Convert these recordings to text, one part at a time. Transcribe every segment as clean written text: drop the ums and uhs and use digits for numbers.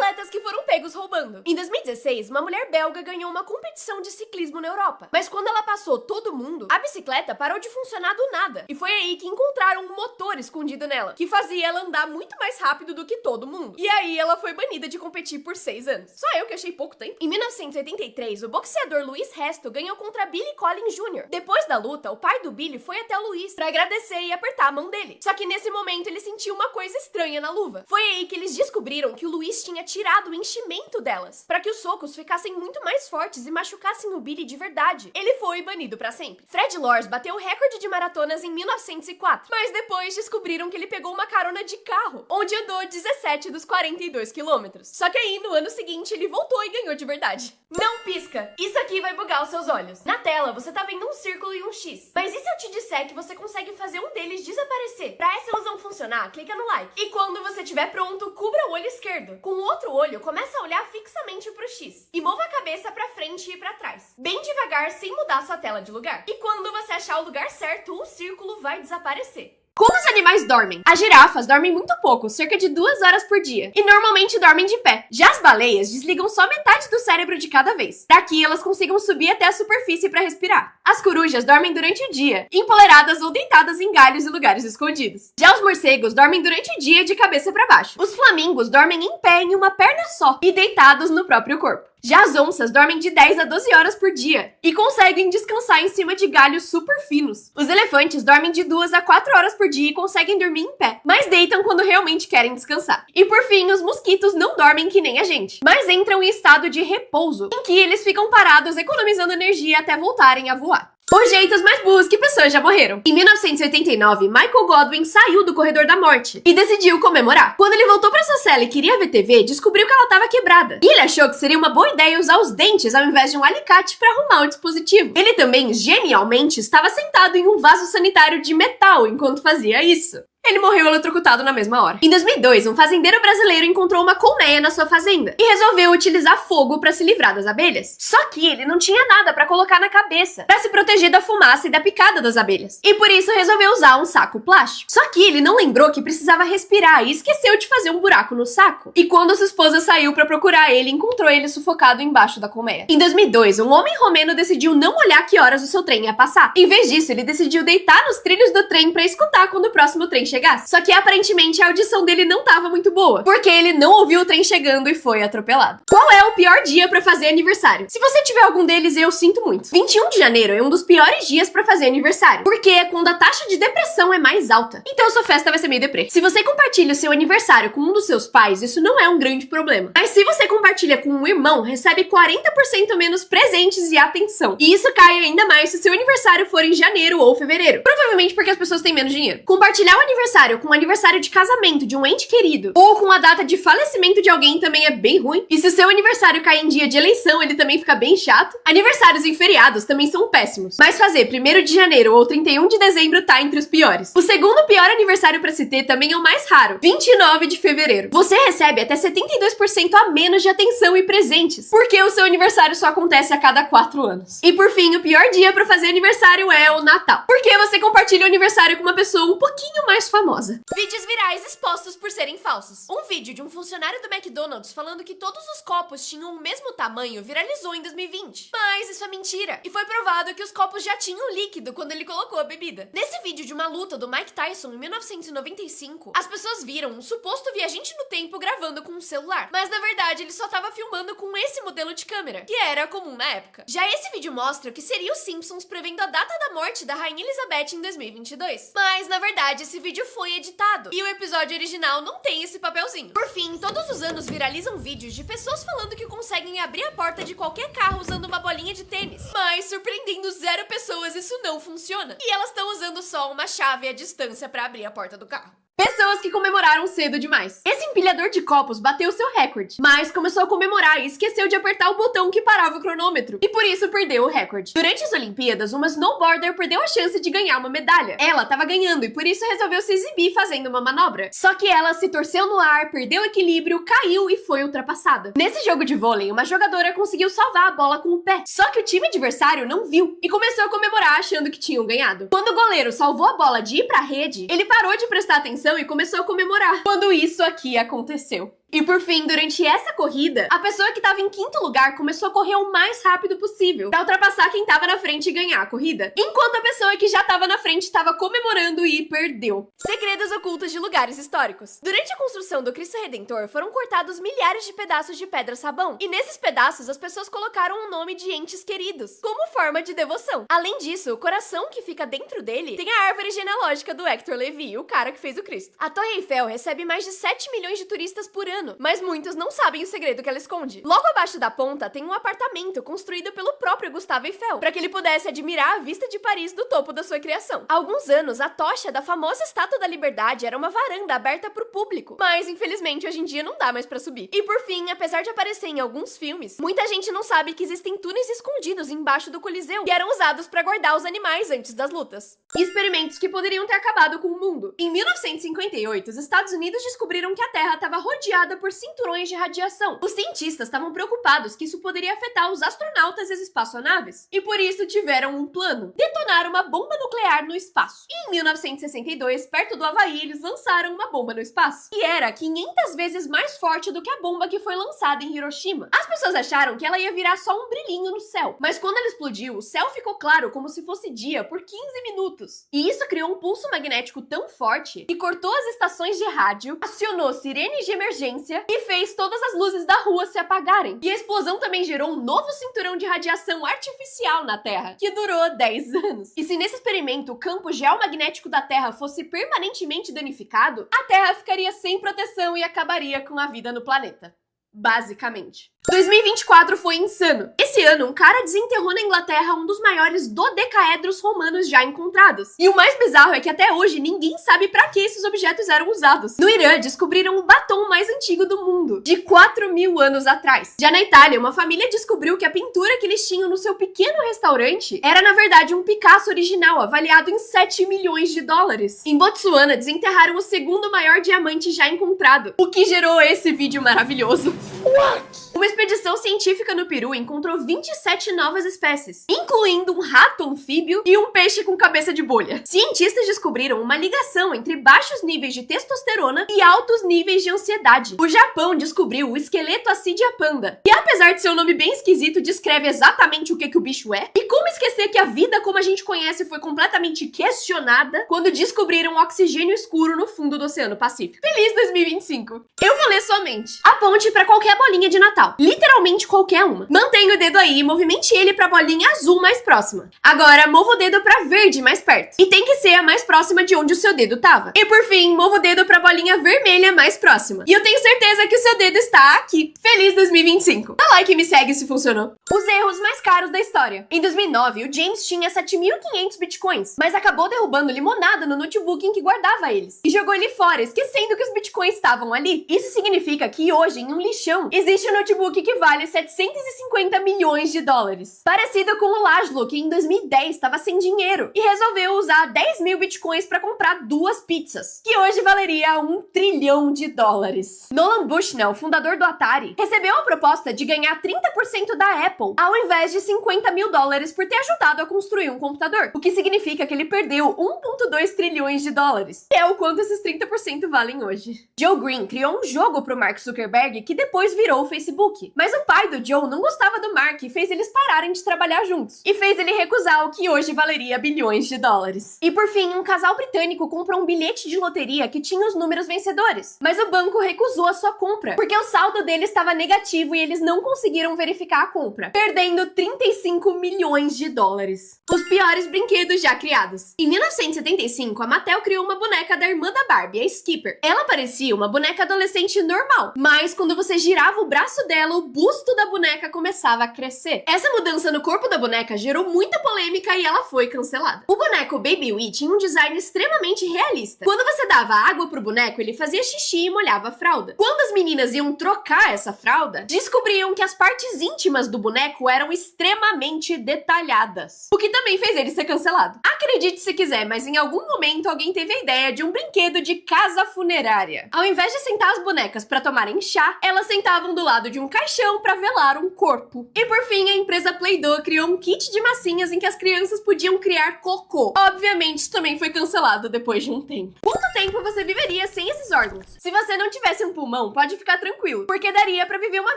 atletas que foram pegos roubando. Em 2016, uma mulher belga ganhou uma competição de ciclismo na Europa. Mas quando ela passou todo mundo, a bicicleta parou de funcionar do nada. E foi aí que encontraram um motor escondido nela, que fazia ela andar muito mais rápido do que todo mundo. E aí ela foi banida de competir por 6 anos. Só eu que achei pouco tempo. Em 1983, o boxeador Luiz Resto ganhou contra Billy Collins Jr. Depois da luta, o pai do Billy foi até o Luiz pra agradecer e apertar a mão dele. Só que nesse momento ele sentiu uma coisa estranha na luva. Foi aí que eles descobriram que o Luiz tinha tirado o enchimento delas, pra que os socos ficassem muito mais fortes e machucassem o Billy de verdade. Ele foi banido pra sempre. Fred Lors bateu o recorde de maratonas em 1904, mas depois descobriram que ele pegou uma carona de carro, onde andou 17 dos 42 quilômetros. Só que aí, no ano seguinte, ele voltou e ganhou de verdade. Não pisca! Isso aqui vai bugar os seus olhos. Na tela, você tá vendo um círculo e um X. Mas e se eu te disser que você consegue fazer um deles desaparecer? Pra essa ilusão funcionar, clica no like. E quando você estiver pronto, cubra o olho esquerdo. Com o outro olho, começa a olhar fixamente pro X. E mova a cabeça pra frente e pra trás. Bem devagar, sem mudar sua tela de lugar. E quando você achar o lugar certo, o círculo vai desaparecer. Como os animais dormem? As girafas dormem muito pouco, cerca de 2 horas por dia, e normalmente dormem de pé. Já as baleias desligam só metade do cérebro de cada vez, para que elas consigam subir até a superfície para respirar. As corujas dormem durante o dia, empoleradas ou deitadas em galhos e lugares escondidos. Já os morcegos dormem durante o dia de cabeça para baixo. Os flamingos dormem em pé em uma perna só e deitados no próprio corpo. Já as onças dormem de 10 a 12 horas por dia e conseguem descansar em cima de galhos super finos. Os elefantes dormem de 2 a 4 horas por dia e conseguem dormir em pé, mas deitam quando realmente querem descansar. E por fim, os mosquitos não dormem que nem a gente, mas entram em estado de repouso, em que eles ficam parados economizando energia até voltarem a voar. Os jeitos mais burros que pessoas já morreram. Em 1989, Michael Godwin saiu do corredor da morte e decidiu comemorar. Quando ele voltou pra sua cela e queria ver TV, descobriu que ela estava quebrada. E ele achou que seria uma boa ideia usar os dentes ao invés de um alicate para arrumar o dispositivo. Ele também, genialmente, estava sentado em um vaso sanitário de metal enquanto fazia isso. Ele morreu eletrocutado na mesma hora. Em 2002, um fazendeiro brasileiro encontrou uma colmeia na sua fazenda e resolveu utilizar fogo para se livrar das abelhas. Só que ele não tinha nada para colocar na cabeça para se proteger da fumaça e da picada das abelhas. E por isso resolveu usar um saco plástico. Só que ele não lembrou que precisava respirar e esqueceu de fazer um buraco no saco. E quando sua esposa saiu para procurar ele, encontrou ele sufocado embaixo da colmeia. Em 2002, um homem romeno decidiu não olhar que horas o seu trem ia passar. Em vez disso, ele decidiu deitar nos trilhos do trem para escutar quando o próximo trem chegasse. Só que aparentemente a audição dele não tava muito boa, porque ele não ouviu o trem chegando e foi atropelado. Qual é o pior dia pra fazer aniversário? Se você tiver algum deles, eu sinto muito. 21 de janeiro é um dos piores dias pra fazer aniversário, porque é quando a taxa de depressão é mais alta. Então sua festa vai ser meio deprê. Se você compartilha o seu aniversário com um dos seus pais, isso não é um grande problema. Mas se você compartilha com um irmão, recebe 40% menos presentes e atenção. E isso cai ainda mais se seu aniversário for em janeiro ou fevereiro. Provavelmente porque as pessoas têm menos dinheiro. Compartilhar o aniversário com o aniversário de casamento de um ente querido ou com a data de falecimento de alguém também é bem ruim. E se o seu aniversário cair em dia de eleição, ele também fica bem chato. Aniversários em feriados também são péssimos. Mas fazer 1º de janeiro ou 31 de dezembro tá entre os piores. O segundo pior aniversário pra se ter também é o mais raro, 29 de fevereiro. Você recebe até 72% a menos de atenção e presentes, porque o seu aniversário só acontece a cada 4 anos. E por fim, o pior dia pra fazer aniversário é o Natal, porque você compartilha o aniversário com uma pessoa um pouquinho mais famosa. Vídeos virais expostos por serem falsos. Um vídeo de um funcionário do McDonald's falando que todos os copos tinham o mesmo tamanho viralizou em 2020. Mas isso é mentira. E foi provado que os copos já tinham líquido quando ele colocou a bebida. Nesse vídeo de uma luta do Mike Tyson em 1995, as pessoas viram um suposto viajante no tempo gravando com um celular. Mas na verdade ele só estava filmando com esse modelo de câmera, que era comum na época. Já esse vídeo mostra que seria os Simpsons prevendo a data da morte da Rainha Elizabeth em 2022. Mas na verdade esse vídeo foi editado e o episódio original não tem esse papelzinho. Por fim, todos os anos viralizam vídeos de pessoas falando que conseguem abrir a porta de qualquer carro usando uma bolinha de tênis. Mas, surpreendendo 0 pessoas, isso não funciona. E elas estão usando só uma chave à distância para abrir a porta do carro. Pessoas que comemoraram cedo demais. Esse empilhador de copos bateu seu recorde, mas começou a comemorar e esqueceu de apertar o botão que parava o cronômetro, e por isso perdeu o recorde. Durante as Olimpíadas, uma snowboarder perdeu a chance de ganhar uma medalha. Ela estava ganhando e por isso resolveu se exibir fazendo uma manobra. Só que ela se torceu no ar, perdeu o equilíbrio, caiu e foi ultrapassada. Nesse jogo de vôlei, uma jogadora conseguiu salvar a bola com o pé, só que o time adversário não viu e começou a comemorar achando que tinham ganhado. Quando o goleiro salvou a bola de ir pra rede, ele parou de prestar atenção e começou a comemorar quando isso aqui aconteceu. E por fim, durante essa corrida, a pessoa que tava em quinto lugar começou a correr o mais rápido possível pra ultrapassar quem tava na frente e ganhar a corrida, enquanto a pessoa que já tava na frente tava comemorando e perdeu. Segredos ocultos de lugares históricos. Durante a construção do Cristo Redentor, foram cortados milhares de pedaços de pedra-sabão, e nesses pedaços as pessoas colocaram o nome de entes queridos, como forma de devoção. Além disso, o coração que fica dentro dele tem a árvore genealógica do Hector Levy, o cara que fez o Cristo. A Torre Eiffel recebe mais de 7 milhões de turistas por ano, mas muitos não sabem o segredo que ela esconde. Logo abaixo da ponta tem um apartamento construído pelo próprio Gustavo Eiffel, para que ele pudesse admirar a vista de Paris do topo da sua criação. Há alguns anos, a tocha da famosa Estátua da Liberdade era uma varanda aberta para o público, mas infelizmente hoje em dia não dá mais para subir. E por fim, apesar de aparecer em alguns filmes, muita gente não sabe que existem túneis escondidos embaixo do Coliseu, que eram usados para guardar os animais antes das lutas. E experimentos que poderiam ter acabado com o mundo. Em 1958, os Estados Unidos descobriram que a Terra estava rodeada por cinturões de radiação. Os cientistas estavam preocupados que isso poderia afetar os astronautas e as espaçonaves, e por isso tiveram um plano: detonar uma bomba nuclear no espaço. E em 1962, perto do Havaí, eles lançaram uma bomba no espaço, que era 500 vezes mais forte do que a bomba que foi lançada em Hiroshima. As pessoas acharam que ela ia virar só um brilhinho no céu, mas quando ela explodiu, o céu ficou claro como se fosse dia por 15 minutos. E isso criou um pulso magnético tão forte que cortou as estações de rádio, acionou sirenes de emergência e fez todas as luzes da rua se apagarem. E a explosão também gerou um novo cinturão de radiação artificial na Terra, que durou 10 anos. E se nesse experimento o campo geomagnético da Terra fosse permanentemente danificado, a Terra ficaria sem proteção e acabaria com a vida no planeta. Basicamente. 2024 foi insano. Esse ano, um cara desenterrou na Inglaterra um dos maiores dodecaedros romanos já encontrados. E o mais bizarro é que até hoje ninguém sabe pra que esses objetos eram usados. No Irã, descobriram o batom mais antigo do mundo, de 4.000 anos atrás. Já na Itália, uma família descobriu que a pintura que eles tinham no seu pequeno restaurante era, na verdade, um Picasso original, avaliado em 7 milhões de dólares. Em Botsuana, desenterraram o segundo maior diamante já encontrado, o que gerou esse vídeo maravilhoso. What? Uma expedição científica no Peru encontrou 27 novas espécies, incluindo um rato anfíbio e um peixe com cabeça de bolha. Cientistas descobriram uma ligação entre baixos níveis de testosterona e altos níveis de ansiedade. O Japão descobriu o esqueleto Acidia panda, que apesar de ser um nome bem esquisito, descreve exatamente o que o bicho é. E como esquecer que a vida como a gente conhece foi completamente questionada quando descobriram oxigênio escuro no fundo do Oceano Pacífico. Feliz 2025! Eu vou ler sua mente. Aponte para qualquer bolinha de Natal. Literalmente qualquer uma. Mantenha o dedo aí e movimente ele pra bolinha azul mais próxima. Agora, mova o dedo pra verde mais perto. E tem que ser a mais próxima de onde o seu dedo tava. E por fim, mova o dedo pra bolinha vermelha mais próxima. E eu tenho certeza que o seu dedo está aqui. Feliz 2025! Dá like e me segue se funcionou. Os erros mais caros da história. Em 2009, o James tinha 7.500 bitcoins, mas acabou derrubando limonada no notebook em que guardava eles. E jogou ele fora, esquecendo que os bitcoins estavam ali. Isso significa que hoje, em um lixão, existe um notebook que vale 750 milhões de dólares. Parecido com o Laszlo, que em 2010 estava sem dinheiro e resolveu usar 10 mil bitcoins para comprar 2 pizzas, que hoje valeria 1 trilhão de dólares. Nolan Bushnell, fundador do Atari, recebeu a proposta de ganhar 30% da Apple, ao invés de 50 mil dólares por ter ajudado a construir um computador, o que significa que ele perdeu 1,2 trilhões de dólares, que é o quanto esses 30% valem hoje. Joe Green criou um jogo pro Mark Zuckerberg que depois virou o Facebook, mas o pai do Joe não gostava do Mark e fez eles pararem de trabalhar juntos, e fez ele recusar o que hoje valeria bilhões de dólares. E por fim, um casal britânico comprou um bilhete de loteria que tinha os números vencedores, mas o banco recusou a sua compra, porque o saldo deles estava negativo e eles não conseguiram verificar a compra, perdendo 35 milhões de dólares. Os piores brinquedos já criados. Em 1975, a Mattel criou uma boneca da irmã da Barbie, a Skipper. Ela parecia uma boneca adolescente normal, mas quando você girava o braço dela, o busto da boneca começava a crescer. Essa mudança no corpo da boneca gerou muita polêmica e ela foi cancelada. O boneco Baby Wee tinha um design extremamente realista. Quando você dava água pro boneco, ele fazia xixi e molhava a fralda. Quando as meninas iam trocar essa fralda, descobriam que as partes íntimas do boneco eram extremamente detalhadas, o que também fez ele ser cancelado. Acredite se quiser, mas em algum momento alguém teve a ideia de um brinquedo de casa funerária. Ao invés de sentar as bonecas para tomarem chá, elas sentavam do lado de um um caixão pra velar um corpo. E por fim, a empresa Play-Doh criou um kit de massinhas em que as crianças podiam criar cocô. Obviamente, isso também foi cancelado depois de um tempo. Quanto tempo você viveria sem esses órgãos? Se você não tivesse um pulmão, pode ficar tranquilo, porque daria pra viver uma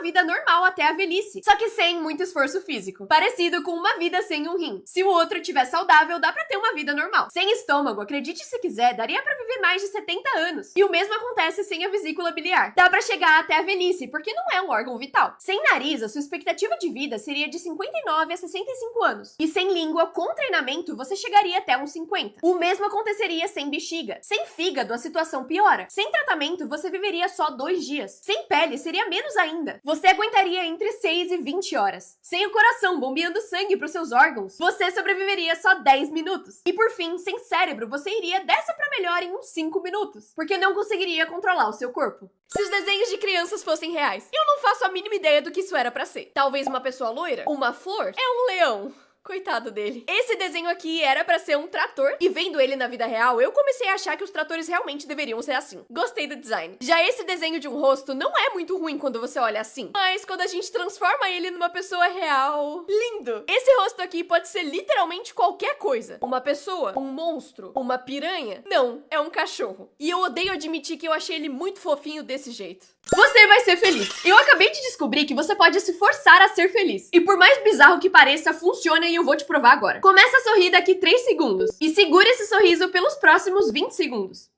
vida normal até a velhice, só que sem muito esforço físico, parecido com uma vida sem um rim. Se o outro estiver saudável, dá pra ter uma vida normal. Sem estômago, acredite se quiser, daria pra viver mais de 70 anos. E o mesmo acontece sem a vesícula biliar. Dá pra chegar até a velhice, porque não é um órgão vital. Sem nariz, a sua expectativa de vida seria de 59 a 65 anos. E sem língua, com treinamento, você chegaria até uns 50. O mesmo aconteceria sem bexiga. Sem fígado, a situação piora. Sem tratamento, você viveria só 2 dias. Sem pele, seria menos ainda. Você aguentaria entre 6 e 20 horas. Sem o coração bombeando sangue pros seus órgãos, você sobreviveria só 10 minutos. E por fim, sem cérebro, você iria dessa pra melhor em uns 5 minutos, porque não conseguiria controlar o seu corpo. Se os desenhos de crianças fossem reais, eu não faço a mínima ideia do que isso era pra ser. Talvez uma pessoa loira? Uma flor? É um leão. Coitado dele. Esse desenho aqui era pra ser um trator, e vendo ele na vida real, eu comecei a achar que os tratores realmente deveriam ser assim. Gostei do design. Já esse desenho de um rosto não é muito ruim quando você olha assim, mas quando a gente transforma ele numa pessoa real... lindo! Esse rosto aqui pode ser literalmente qualquer coisa. Uma pessoa, um monstro, uma piranha. Não, é um cachorro. E eu odeio admitir que eu achei ele muito fofinho desse jeito. Você vai ser feliz. Eu acabei de descobrir que você pode se forçar a ser feliz. E por mais bizarro que pareça, funciona e eu vou te provar agora. Começa a sorrir daqui 3 segundos. E segura esse sorriso pelos próximos 20 segundos.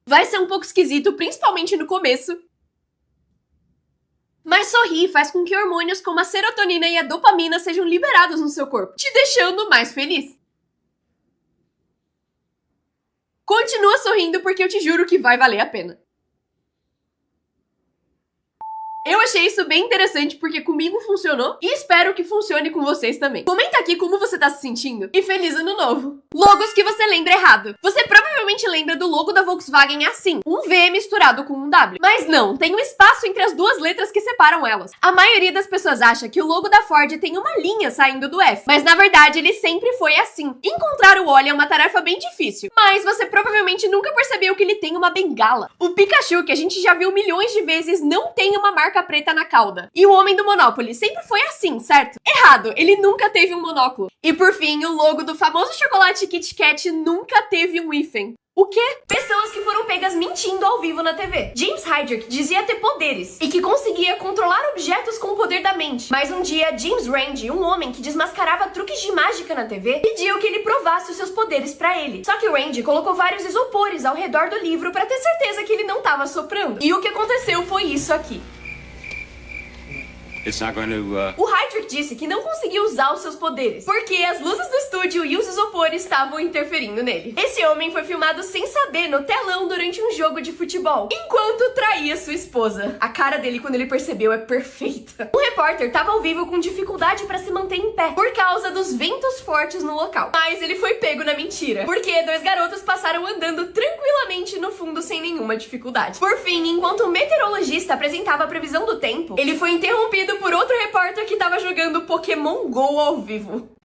Vai ser um pouco esquisito, principalmente no começo. Mas sorrir faz com que hormônios como a serotonina e a dopamina sejam liberados no seu corpo, te deixando mais feliz. Continua sorrindo porque eu te juro que vai valer a pena. Eu achei isso bem interessante porque comigo funcionou e espero que funcione com vocês também. Comenta aqui como você tá se sentindo e feliz ano novo! Logos que você lembra errado. Você provavelmente lembra do logo da Volkswagen assim, um V misturado com um W. Mas não, tem um espaço entre as duas letras que separam elas. A maioria das pessoas acha que o logo da Ford tem uma linha saindo do F, mas na verdade ele sempre foi assim. Encontrar o óleo é uma tarefa bem difícil, mas você provavelmente nunca percebeu que ele tem uma bengala. O Pikachu, que a gente já viu milhões de vezes, não tem uma marca preta na cauda. E o homem do Monopoly sempre foi assim, certo? Errado, ele nunca teve um monóculo. E por fim, o logo do famoso chocolate Kit Kat nunca teve um hífen. O quê? Pessoas que foram pegas mentindo ao vivo na TV. James Hydrick dizia ter poderes e que conseguia controlar objetos com o poder da mente. Mas um dia, James Randi, um homem que desmascarava truques de mágica na TV, pediu que ele provasse os seus poderes pra ele. Só que o Randi colocou vários isopores ao redor do livro pra ter certeza que ele não tava soprando. E o que aconteceu foi isso aqui. O Hydrick disse que não conseguia usar os seus poderes, porque as luzes do estúdio e os isopores estavam interferindo nele. Esse homem foi filmado sem saber no telão durante um jogo de futebol, enquanto traía sua esposa. A cara dele quando ele percebeu é perfeita. O repórter estava ao vivo com dificuldade para se manter em pé, por causa dos ventos fortes no local. Mas ele foi pego na mentira, porque 2 garotos passaram andando tranquilamente no fundo sem nenhuma dificuldade. Por fim, enquanto o meteorologista apresentava a previsão do tempo, ele foi interrompido por outro repórter que tava jogando Pokémon GO ao vivo.